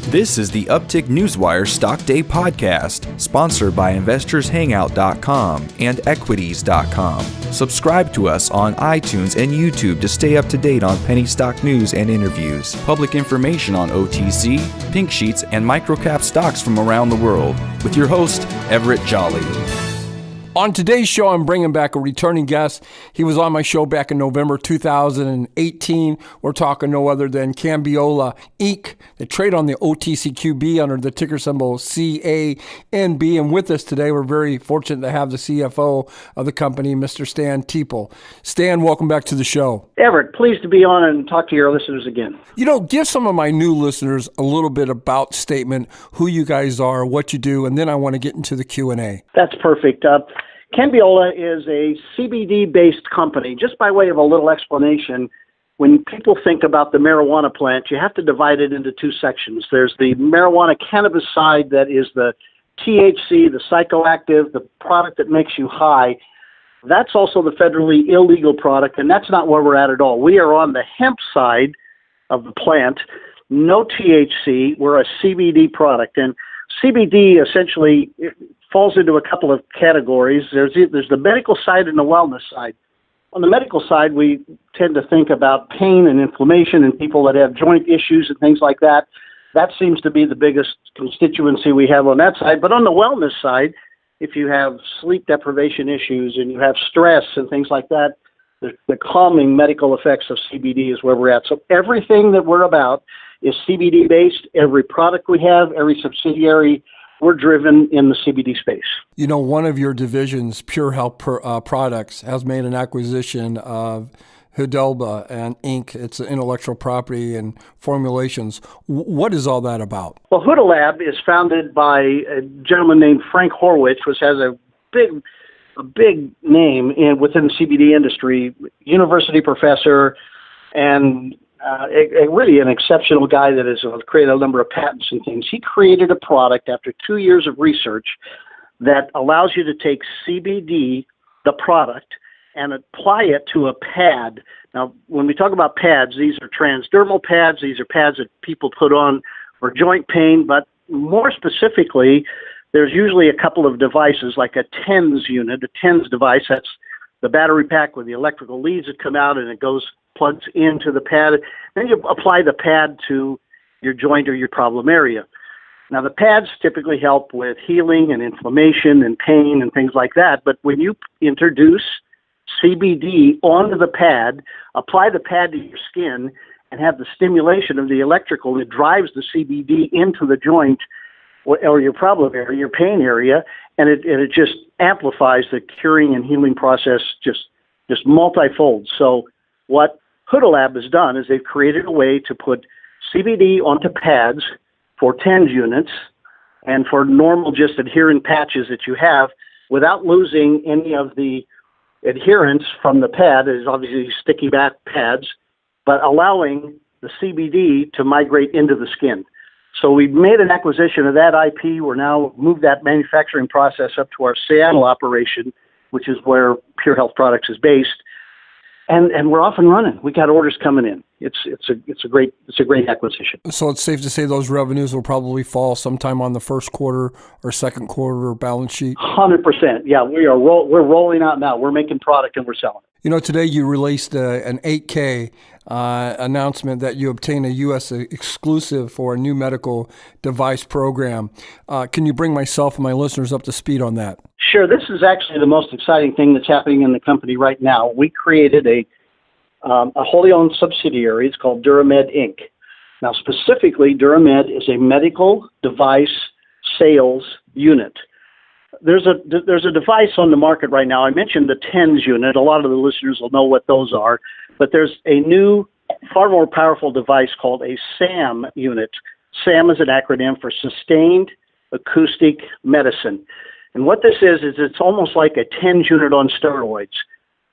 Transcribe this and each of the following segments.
This is the Uptick Newswire Stock Day podcast, sponsored by InvestorsHangout.com and Equities.com. Subscribe to us on iTunes and YouTube to stay up to date on penny stock news and interviews, public information on OTC, pink sheets, and microcap stocks from around the world. With your host, Everett Jolly. On today's show, I'm bringing back a returning guest. He was on my show back in November 2018. We're talking no other than Canbiola, Inc. They trade on the OTCQB under the ticker symbol CANB. And with us today, we're very fortunate to have the CFO of the company, Mr. Stan Teeple. Stan, welcome back to the show. Everett, pleased to be on and talk to your listeners again. You know, give some of my new listeners a little bit about Statement, who you guys are, what you do, and then I want to get into the Q&A. That's perfect. Canbiola is a CBD-based company. Just by way of a little explanation, when people think about the marijuana plant, you have to divide it into two sections. There's the marijuana cannabis side that is the THC, the psychoactive, the product that makes you high. That's also the federally illegal product, and that's not where we're at all. We are on the hemp side of the plant, no THC. We're a CBD product, and CBD essentially falls into a couple of categories. There's the medical side and the wellness side. On the medical side, we tend to think about pain and inflammation and people that have joint issues and things like that. That seems to be the biggest constituency we have on that side. But on the wellness side, if you have sleep deprivation issues and you have stress and things like that, the calming medical effects of CBD is where we're at. So everything that we're about is CBD-based. Every product we have, every subsidiary, we're driven in the CBD space. You know, one of your divisions, Pure Health Products, has made an acquisition of Hidalba and Inc. It's intellectual property and formulations. What is all that about? Well, Huda Lab is founded by a gentleman named Frank Horwich, which has a big name within the CBD industry, university professor, and really an exceptional guy that has created a number of patents and things. He created a product after 2 years of research that allows you to take CBD, the product, and apply it to a pad. Now, when we talk about pads, these are transdermal pads. These are pads that people put on for joint pain, but more specifically, there's usually a couple of devices like a TENS unit, a TENS device. That's the battery pack with the electrical leads that come out and it plugs into the pad. Then you apply the pad to your joint or your problem area. Now, the pads typically help with healing and inflammation and pain and things like that. But when you introduce CBD onto the pad, apply the pad to your skin, and have the stimulation of the electrical, it drives the CBD into the joint or your problem area, your pain area, and it just amplifies the curing and healing process just multifold. So what Huda Lab has done is they've created a way to put CBD onto pads for TENS units and for normal just adherent patches that you have without losing any of the adherence from the pad. There's obviously sticky back pads, but allowing the CBD to migrate into the skin. So we made an acquisition of that IP. We're now moved that manufacturing process up to our Seattle operation, which is where Pure Health Products is based. And we're off and running. We got orders coming in. It's a great acquisition. So it's safe to say those revenues will probably fall sometime on the first quarter or second quarter balance sheet. 100%. Yeah, we're rolling out now. We're making product and we're selling. You know, today you released an 8K announcement that you obtained a U.S. exclusive for a new medical device program. Can you bring myself and my listeners up to speed on that? Sure. This is actually the most exciting thing that's happening in the company right now. We created a wholly owned subsidiary. It's called Duramed Inc. Now, specifically, Duramed is a medical device sales unit. There's a device on the market right now. I mentioned the TENS unit. A lot of the listeners will know what those are. But there's a new, far more powerful device called a SAM unit. SAM is an acronym for Sustained Acoustic Medicine. And what this is it's almost like a TENS unit on steroids.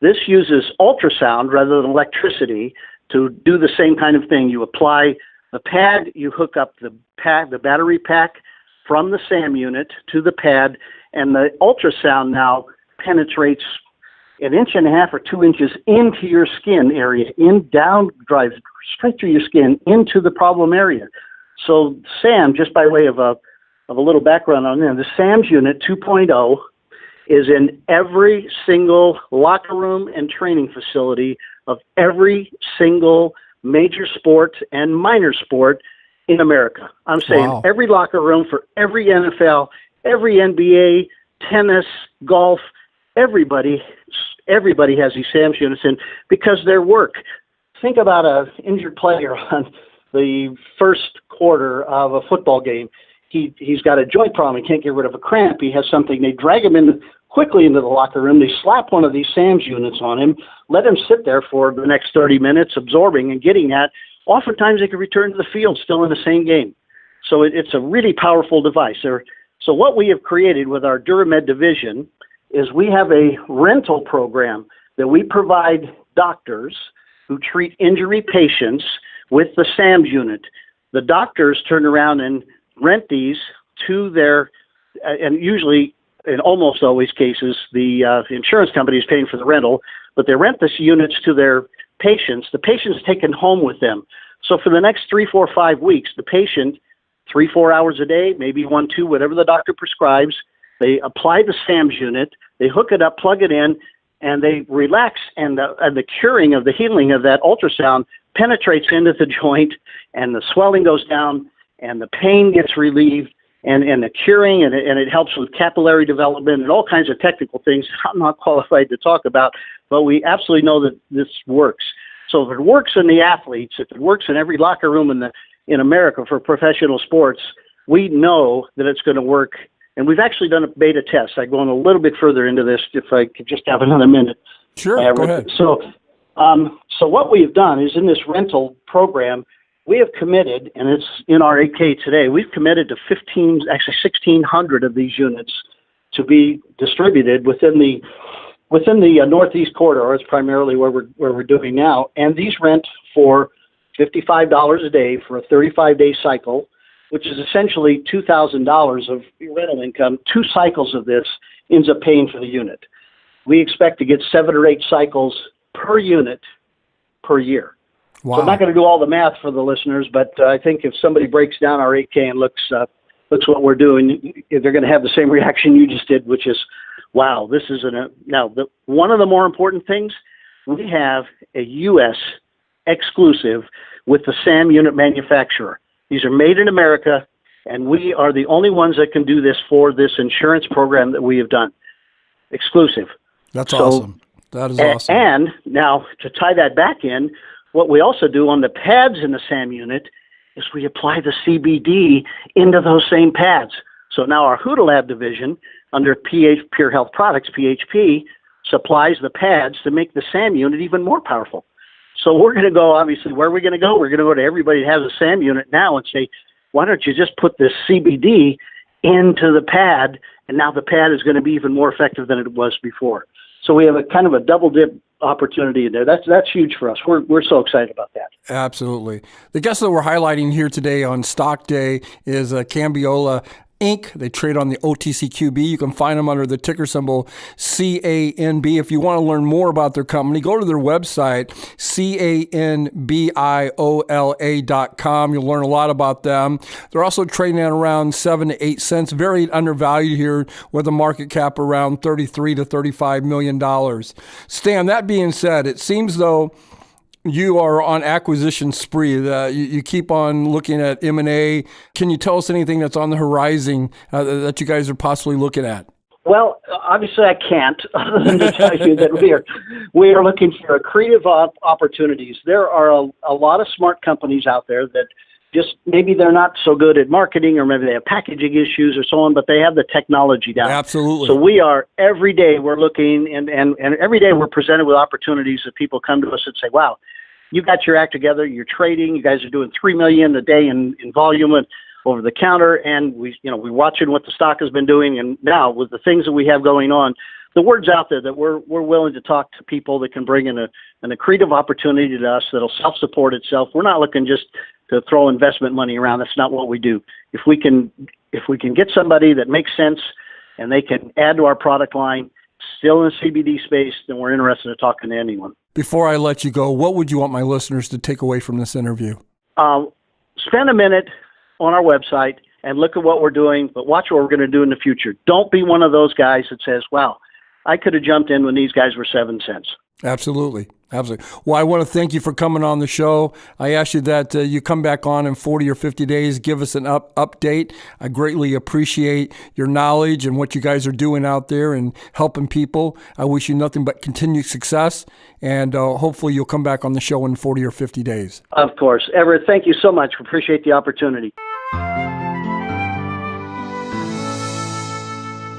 This uses ultrasound rather than electricity to do the same kind of thing. You apply the pad, you hook up the battery pack from the SAM unit to the pad, and the ultrasound now penetrates 1.5 inches or 2 inches into your skin area, drives straight through your skin into the problem area. So SAM, just by way of a little background on them, the SAM's Unit 2.0 is in every single locker room and training facility of every single major sport and minor sport in America. I'm saying every locker room for every NFL, every NBA, tennis, golf, everybody has these SAM's units in because their work. Think about an injured player on the first quarter of a football game. He's got a joint problem. He can't get rid of a cramp. He has something. They drag him quickly into the locker room. They slap one of these SAM's units on him, let him sit there for the next 30 minutes, absorbing and getting that. Oftentimes they can return to the field still in the same game. So it's a really powerful device. So what we have created with our DuraMed division is we have a rental program that we provide doctors who treat injury patients with the SAM's unit. The doctors turn around and rent these to their, and usually in almost always cases, the insurance company is paying for the rental, but they rent these units to their patients. The patient's taken home with them. So for the next 3, 4, 5 weeks, the patient, 3, 4 hours a day, maybe 1, 2, whatever the doctor prescribes, they apply the SAM's unit, they hook it up, plug it in, and they relax, and the curing of the healing of that ultrasound penetrates into the joint, and the swelling goes down, and the pain gets relieved, and the curing, and it helps with capillary development and all kinds of technical things I'm not qualified to talk about, but we absolutely know that this works. So if it works in the athletes, if it works in every locker room in America for professional sports, we know that it's going to work. And we've actually done a beta test. I'm going a little bit further into this if I could just have another minute. Sure, go ahead. So what we have done is in this rental program, we have committed, and it's in our 8K today, we've committed to 1,600 of these units to be distributed within the Northeast corridor. Is primarily where we're doing now. And these rent for $55 a day for a 35-day cycle, which is essentially $2,000 of rental income. 2 cycles of this ends up paying for the unit. We expect to get 7 or 8 cycles per unit per year. Wow. So I'm not going to do all the math for the listeners, but I think if somebody breaks down our 8K and looks what we're doing, they're going to have the same reaction you just did, which is, wow, this is one of the more important things. We have a U.S. exclusive with the SAM unit manufacturer. These are made in America, and we are the only ones that can do this for this insurance program that we have done. Exclusive. That's awesome. That is awesome. And now, to tie that back in, what we also do on the pads in the SAM unit is we apply the CBD into those same pads. So now our Huda Lab division, under Pure Health Products, PHP, supplies the pads to make the SAM unit even more powerful. So we're going to go, obviously, where are we going to go? We're going to go to everybody that has a SAM unit now and say, why don't you just put this CBD into the pad, and now the pad is going to be even more effective than it was before. So we have a kind of a double dip opportunity in there. That's huge for us. We're so excited about that. Absolutely. The guest that we're highlighting here today on Stock Day is Canbiola Inc. They trade on the OTCQB. You can find them under the ticker symbol CANB. If you want to learn more about their company, go to their website, CANBIOLA.com. You'll learn a lot about them. They're also trading at around 7 to 8 cents, very undervalued here with a market cap around $33 to $35 million. Stan, that being said, it seems though you are on acquisition spree. You keep on looking at M&A. Can you tell us anything that's on the horizon that you guys are possibly looking at? Well, obviously I can't, other than to tell you that we are looking for accretive opportunities. There are a lot of smart companies out there that just maybe they're not so good at marketing, or maybe they have packaging issues or so on, but they have the technology down. Absolutely. So we are, every day we're looking, and every day we're presented with opportunities that people come to us and say, wow, you got your act together, you're trading, you guys are doing $3 million a day in volume and over the counter, and we're watching what the stock has been doing, and now with the things that we have going on, the word's out there that we're willing to talk to people that can bring in an accretive opportunity to us that'll self-support itself. We're not looking just to throw investment money around. That's not what we do. If we can get somebody that makes sense and they can add to our product line, still in the CBD space, then we're interested in talking to anyone. Before I let you go, what would you want my listeners to take away from this interview? Spend a minute on our website and look at what we're doing, but watch what we're going to do in the future. Don't be one of those guys that says, wow, I could have jumped in when these guys were 7 cents. Absolutely. Absolutely. Well, I want to thank you for coming on the show. I ask you that you come back on in 40 or 50 days, give us an update. I greatly appreciate your knowledge and what you guys are doing out there and helping people. I wish you nothing but continued success, and hopefully you'll come back on the show in 40 or 50 days. Of course. Everett, thank you so much. Appreciate the opportunity.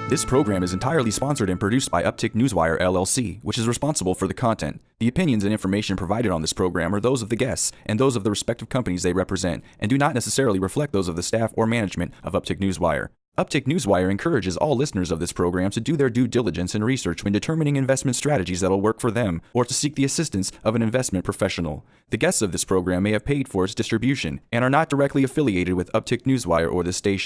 This program is entirely sponsored and produced by Uptick Newswire LLC, which is responsible for the content. The opinions and information provided on this program are those of the guests and those of the respective companies they represent, and do not necessarily reflect those of the staff or management of Uptick Newswire. Uptick Newswire encourages all listeners of this program to do their due diligence and research when determining investment strategies that will work for them, or to seek the assistance of an investment professional. The guests of this program may have paid for its distribution and are not directly affiliated with Uptick Newswire or this station.